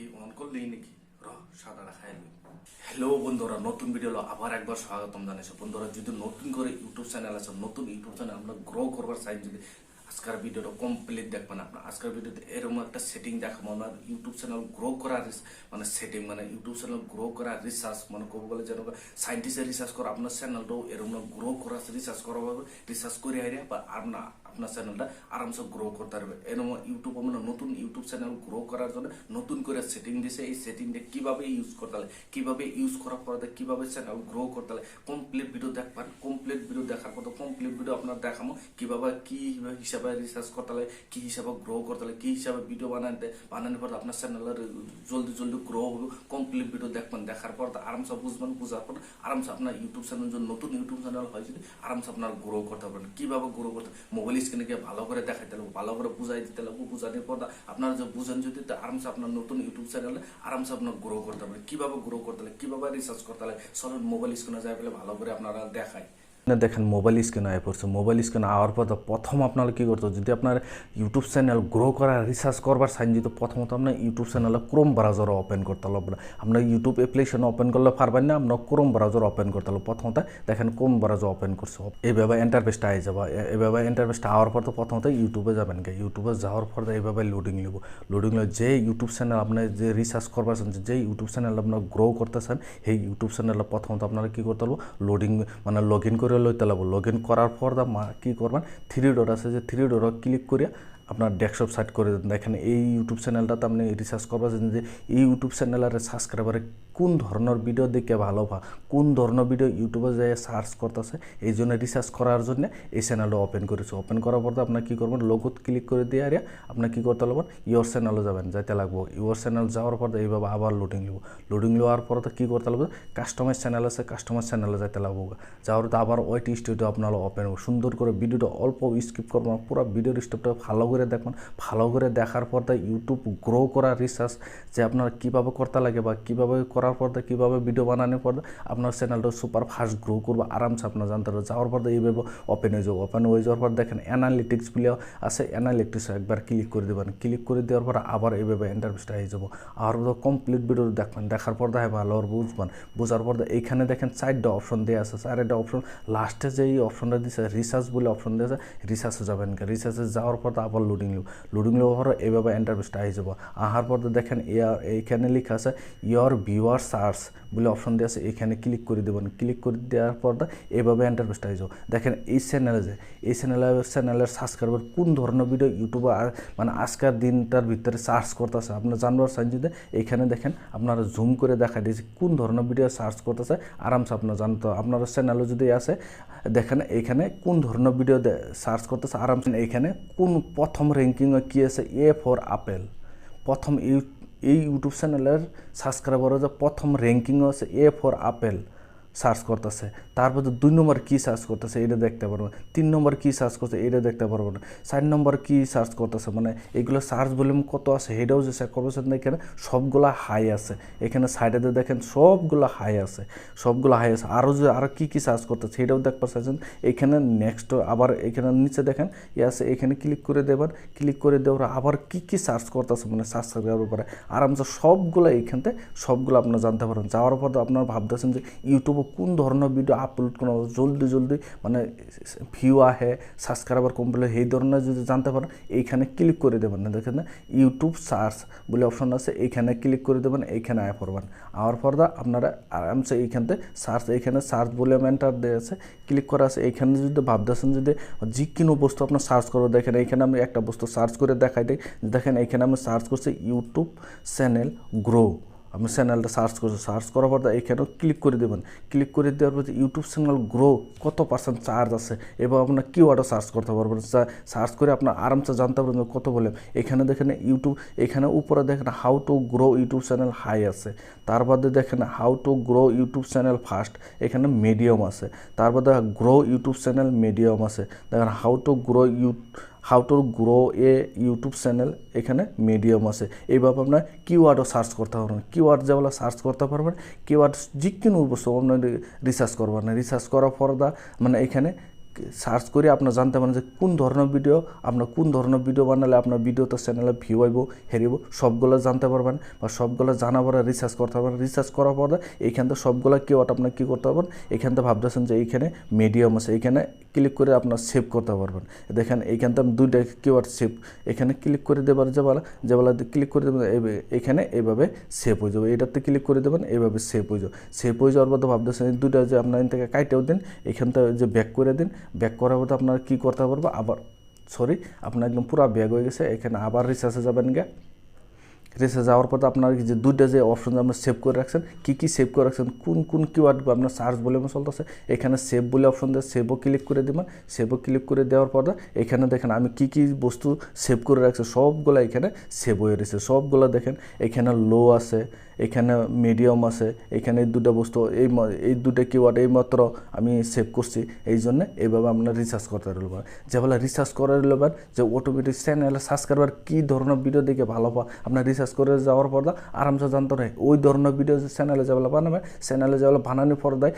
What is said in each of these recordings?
কি অন করলেই নাকি সাদাটা খাই লই। হ্যালো বন্ধুরা, নতুন ভিডিও আবার একবার স্বাগতম জানাইছো। বন্ধুরা, যদি নতুন করে ইউটিউব চ্যানেল আছে, নতুন ইউটিউব চ্যানেল আমরা গ্রো করবার চাই, যদি আজকের ভিডিওটা কমপ্লিট দেখবেন। আপনার আজকের ভিডিওতে এরকম একটা সেটিং দেখাবো, আমরা ইউটিউব চ্যানেল গ্রো করার মানে সেটিং, মানে ইউটিউব চ্যানেল গ্রো করার রিসার্চ, মানে কব বলে যেন সাইন্টিস্টের রিসার্চ করা আপনার চ্যানেলটাও এরকম গ্রো করার রিসার্চ করা হবে। রিসার্চ করে হারিয়ে বা আপনার চ্যানেলটা আরামসে গ্রো করতে পারবে। এরকম ইউটিউব মানে নতুন ইউটিউব চ্যানেল গ্রো করার জন্য নতুন করে সেটিং দিছে। এই সেটিংটা কিভাবে ইউজ করতে হবে, কিভাবে ইউজ করার পরে কিভাবে চ্যানেল গ্রো করতে হবে, কমপ্লিট ভিডিও দেখবেন। কমপ্লিট ভিডিও দেখার পর কমপ্লিট ভিডিও আপনার দেখাবো কিভাবে কি হিসাবে রিসার্চ করতে হবে, কি হিসাবে গ্রো করতে হবে, কি হিসাবে ভিডিও বানানোর পর আপনার চ্যানেলের জলদি জলদি গ্রো হবে। কমপ্লিট ভিডিও দেখবেন, দেখার পর আরামসে বুঝবেন, বুঝার পর আরামসে আপনার ইউটিউব চ্যানেল যদি নতুন ইউটিউব চ্যানেল হয়, যদি আরামসে আপনার গ্রো করতে পারবেন। কিভাবে গ্রো করতে মোবাইল স্ক্রিনে গিয়ে ভালো করে দেখাইতে লাগবে, ভালো করে বুঝাই দিতে লাগবে। বুঝানোর পর আপনারা যে বুঝেন যদি আরামসে আপনার নতুন ইউটিউব চ্যানেলে আরামসে আপনার গ্রো করতে পারবেন। কিভাবে গ্রো করতে হবে, কিভাবে রিসার্চ করতে হবে, চলুন মোবাইল স্ক্রিনে যাই বলে ভালো করে আপনারা দেখায়। দেখেন মোবাইল স্ক্রিন আয় পড়ছে। মোবাইল স্ক্রিন আওয়ার পর প্রথম আপনারা কী করতো, যদি আপনার ইউটিউব চ্যানেল গ্রো করার রিসার্চ করবার চাইন, যদি প্রথমত আপনার ইউটিউব চ্যানেলে ক্রোম ব্রাউজার ওপেন করতে হবে। আপনার ইউটিউব অ্যাপ্লিকেশন ওপেন করলে পারবেন না, আপনার ক্রোম ব্রাউজার ওপেন করতে হবে। প্রথমত দেখেন ক্রোম ব্রাউজার ওপেন করছে, এইভাবে ইন্টারফেসটা আই যাবে। এইভাবে ইন্টারফেসটা আওয়ার পর তো প্রথমত ইউটিউবে যাবেন। ইউটিউবে যাওয়ার পর এইভাবে লোডিং নেব। লোডিং নিলে যে ইউটিউব চ্যানেল আপনার যে রিসার্চ করবার চান, যে ইউটিউব চ্যানেল আপনার গ্রো করতেছেন, সেই ইউটিউব চ্যানেলে প্রথমত আপনারা কী করতে হবে, লোডিং মানে লগ ইন করে লইতে লাগবো। লগ ইন করার পর কী করবেন, থ্রি ডট আছে, যে থ্রি ডট ক্লিক করে আপনার ডেস্কটপ সাইট করে দেন। দেখেন এই ইউটিউব চ্যানেলটাতে আপনি রিসার্চ করবেন যে এই ইউটিউব চ্যানেলের সাবস্ক্রাইবারে কোন ধরনের ভিডিও দেখে ভালো পা, কোন ধরনের ভিডিও ইউটিউবে যাই সার্চ করতেছে, এই জন্য রিসার্চ করার জন্য এই চ্যানেলটা ওপেন করেছে। ওপেন করার পর আপনার কী করবেন, লোগোত ক্লিক করে দিয়ে আর আপনার কী করতে লাগবেন, ইয়োর চ্যানেলে যাবেন, যাইতে লাগবো। ইয়োর চ্যানেল যাওয়ার পর এইভাবে আবার লোডিং নেব। লোডিং নেওয়ার পর তো কী করতে লাগবে, কাস্টমাইজ চ্যানেল আছে, কাস্টমাইজ চ্যানেলে যাইতে লাগবো। যাওয়ার তো আবার ওইটি স্টুডিও আপনারা ওপেন সুন্দর করে ভিডিওটা অল্প স্কিপ করবেন, পুরো ভিডিওর স্টেপটা ভালো করে দেখবেন। ভালো করে দেখার পর ইউটিউব গ্রো করার রিসার্চ যে আপনারা কীভাবে করতে লাগে বা কীভাবে করার পর কীভাবে ভিডিও বানানোর পর আপনার চ্যানেলটা সুপার ফাস্ট গ্রো করবো আরামসে আপনার জানতে পারবেন। যাওয়ার পর এইভাবে ওপেন হয়ে যাবো। ওপেন হয়ে যাওয়ার পর দেখেন অ্যানালিটিক্স বলে আছে, অ্যানালিটিক্স একবার ক্লিক করে দেবেন। ক্লিক করে দেওয়ার পর আবার এইভাবে ইন্টারফেসটা হয়ে যাবো। আর কমপ্লিট ভিডিও দেখবেন, দেখার পর ভালো বুঝবেন। বোঝার পর এইখানে দেখেন 4টা অপশন দেওয়া আছে। 4টা অপশন লাস্টে যে এই অপশনটা দিয়েছে রিসার্চ বলে অপশন দিয়েছে, রিসার্চে যাবেন। রিসার্চে যাওয়ার পর আবার লোডিং নেওয়ার পর এইভাবে ইন্টারফেসটা হয়ে যাবো। আহার পর দেখেন এইখানে লেখা আছে ইয়োর ভিউয়ার সার্চ বলে অপশন দিয়ে আছে, এখানে ক্লিক করে দেবেন। ক্লিক করে দেওয়ার পর এইভাবে ইন্টারফেসটা হয়ে যাবো। দেখেন এই চ্যানেলের সাবস্ক্রাইবার কোন ধরনের ভিডিও ইউটিউবে মানে আজকের দিনটার ভিতরে সার্চ করতেছে আপনার জানবার চান, যদি এইখানে দেখেন আপনারা জুম করে দেখা দিয়েছে কোন ধরনের ভিডিও সার্চ করতেছে, আরামসে আপনার জানতে। আপনার চ্যানেলও যদি আছে দেখেন এইখানে কোন ধরনের ভিডিও সার্চ করতেছে, আরামসে এইখানে কোন প্রথম র্যাঙ্কিংয়ে কী আছে, এ ফর আপেল। প্রথম এই ইউটিউব চ্যানেলের সাবস্ক্রাইবারও যে প্রথম র্যাঙ্কিংও আছে এ ফর আপেল সার্চ করতেছে। তারপর 2 নম্বর কী সার্চ করতেছে এটা দেখতে পারবেন, 3 নম্বর কী সার্চ করছে এটা দেখতে পারবেন, 4 নম্বর কী সার্চ করতেছে, মানে এগুলো সার্চ ভলিউম কত আছে এটাও যে চেক করবেন। এখানে সবগুলা হাই আছে, এখানে সাইডেতে দেখেন সবগুলো হাই আছে, সবগুলো হাই আছে। আরও কী সার্চ করতেছে এটাও দেখতে পাচ্ছেন। এখানে নেক্সট আবার এখানে নিচে দেখেন আছে, এখানে ক্লিক করে দেবেন। ক্লিক করে দেওয়ার আবার কী সার্চ করতেছে, মানে সার্চ করার উপরে আরামসে সবগুলো এইখানতে সবগুলো আপনার জানতে পারেন। যাওয়ার পর আপনারা ভাবতেছেন যে ইউটিউবে কোন ধরনের ভিডিও আপলোড কোনো জলদি মানে ভিউ আহে, সাবস্ক্রাইবার কমপ্লিট, এই ধরনের যদি জানতে পারেন এইখানে ক্লিক করে দেবেন। না দেখেন না ইউটিউব সার্চ বলে অপশন আছে, এইখানে ক্লিক করে দেবেন, এইখানে আয় পড়বেন। আওয়ার পর আপনারা আরামসে এইখানতে সার্চ, এইখানে সার্চ বলে এন্টার দিয়ে আছে, ক্লিক করা আছে। এইখানে যদি ভাবতেছেন যদি যে কোনো বস্তু আপনার সার্চ করবো, দেখেন এইখানে আমি একটা বস্তু সার্চ করে দেখাই দিই। দেখেন এইখানে আমি সার্চ করছি ইউটিউব চ্যানেল গ্রো। আপনি চ্যানেলটা সার্চ করছেন, সার্চ করার পর এইখানেও ক্লিক করে দেবেন। ক্লিক করে দেওয়ার পর ইউটিউব চ্যানেল গ্রো কত % চার্জ আছে এবং আপনার কিওয়ার্ডও সার্চ করতে পারবেন। সার্চ করে আপনার আরামসে জানতে পারবেন কত বলে। এখানে দেখেন ইউটিউব, এখানে উপরে দেখেন how to grow YouTube channel high আছে। তার বাদে দেখেন how to grow YouTube channel fast, এখানে মিডিয়াম আছে। তার বাদে গ্রো ইউটিউব চ্যানেল মিডিয়াম আছে। দেখেন how to grow A YouTube channel এখানে মিডিয়াম আছে। এইভাবে আপনার কিওয়ার্ডও সার্চ করতে পারবেন। কিওয়ার্ড যেগুলো সার্চ করতে পারবেন, কিওয়ার্ড যে কোনো বস্তু আপনার রিসার্চ করবেন। রিসার্চ করার পর মানে এখানে সার্চ করে আপনার জানতে পারেন যে কোন ধরনের ভিডিও বানালে আপনার ভিডিওতে চ্যানেলে ভিউ আইব হেরিব সবগুলো জানতে পারবেন বা সবগুলো জানা পরে রিসার্চ করতে পারবেন। রিসার্চ করার পরে এইখান থেকে সবগুলো কিওয়ার্ড আপনার কী করতে পারবেন, এখান থেকে ভাবতেছেন যে এইখানে মিডিয়াম আছে, এইখানে ক্লিক করে আপনার সেভ করতে পারবেন। দেখেন এইখান থেকে আমি দুইটা কিওয়ার্ড সেভ এখানে ক্লিক করে দেবার যেবেলা ক্লিক করে দেবেন এখানে এইভাবে সেভ হয়ে যাবে। এটাতে ক্লিক করে দেবেন এইভাবে সেভ হয়ে যাবে। সেভ হয়ে যাওয়ার পর ভাবতেছেন এই দুইটা যে আপনার এখান থেকে কাইটেও দিন, এখান থেকে যে ব্যাক করে দিন। ব্যাক করার পর আপনার কী করতে পারবো আবার আপনার একদম পুরো ব্যাগ হয়ে গেছে। এখানে আবার রিসার্চে যাবেন গিয়ে রিসার্চ যাওয়ার পর আপনার যে দুইটা যে অপশন আপনার সেভ করে রাখছেন কী সেভ করে রাখছেন কোন কিওয়ার্ড আপনার সার্চ বলে চলতেছে এখানে সেভ বলে অপশন দিয়ে সেভও ক্লিক করে দেবেন। সেভও ক্লিক করে দেওয়ার পর এখানে দেখেন আমি কী বস্তু সেভ করে রাখছি সবগুলো এখানে সেভ হয়ে রয়েছে। সবগুলো দেখেন এখানে লো আছে, এখানে মিডিয়াম আছে, এখানে এই দুটো বস্তু এই দুটো কিওয়ার্ড এইমাত্র আমি সেভ করছি। এই জন্য এইভাবে আপনার রিসার্চ করতে পারবেন। যেভাবে রিসার্চ করে নেবেন যে অটোমেটিক চ্যানেলে সাবস্ক্রাইবার কী ধরনের ভিডিও দেখে ভালো পাওয়া আপনার রিসার্চ করে যাওয়ার পর আরামসে জানতে হয় ওই ধরনের ভিডিও চ্যানেলে যেগুলো বানাবে চ্যানেলে যেগুলো বানানোর পর দেয়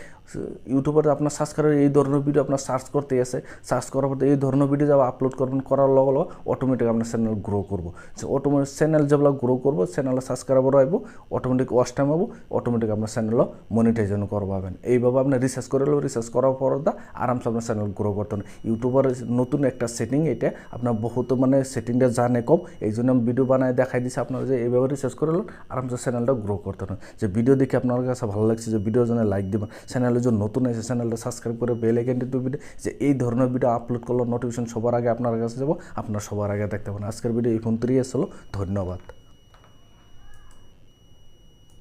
ইউটিউবে আপনার সাবস্ক্রাইবার এই ধরনের ভিডিও আপনার সার্চ করতে আসে। সার্চ করার পর এই ধরনের ভিডিও যাবো আপলোড করবেন, করার লগে অটোমেটিক আপনার চ্যানেল গ্রো করবো। অটোমেটিক চ্যানেল যেগুলো গ্রো করবো চ্যানেলে সাবস্ক্রাইবার আসবো, অটোমেটিক ওয়াচ টাইম হবো, অটোমেটিক আপনার চ্যানেলও মনিটাইজেশন করবাবেন। এইভাবে আপনি রিসার্চ করে রিসার্চ করার পর আরামসে আপনার চ্যানেল গ্রো করতে হবে। ইউটিউবের নতুন একটা সেটিং এটা আপনার বহুত সেটিংটা জানে কম, এই জন্য আমি ভিডিও বানায় দেখাই দিচ্ছি আপনারা যে এইভাবে রিসার্চ করে আরামসে চ্যানেলটা গ্রো করতে হবে। যে ভিডিও দেখে আপনার কাছে ভালো লাগছে যে ভিডিওর জন্য লাইক দেবেন, চ্যানেলের জন্য নতুন এসে চ্যানেলটা সাবস্ক্রাইব করে বেল আইকনটি টিপে যে এই ধরনের ভিডিও আপলোড করলে নোটিফিকেশন সবার আগে আপনার কাছে যাবো, আপনার সবার আগে দেখতে পাবেন। আজকের ভিডিও এই পর্যন্তই আসলো, ধন্যবাদ।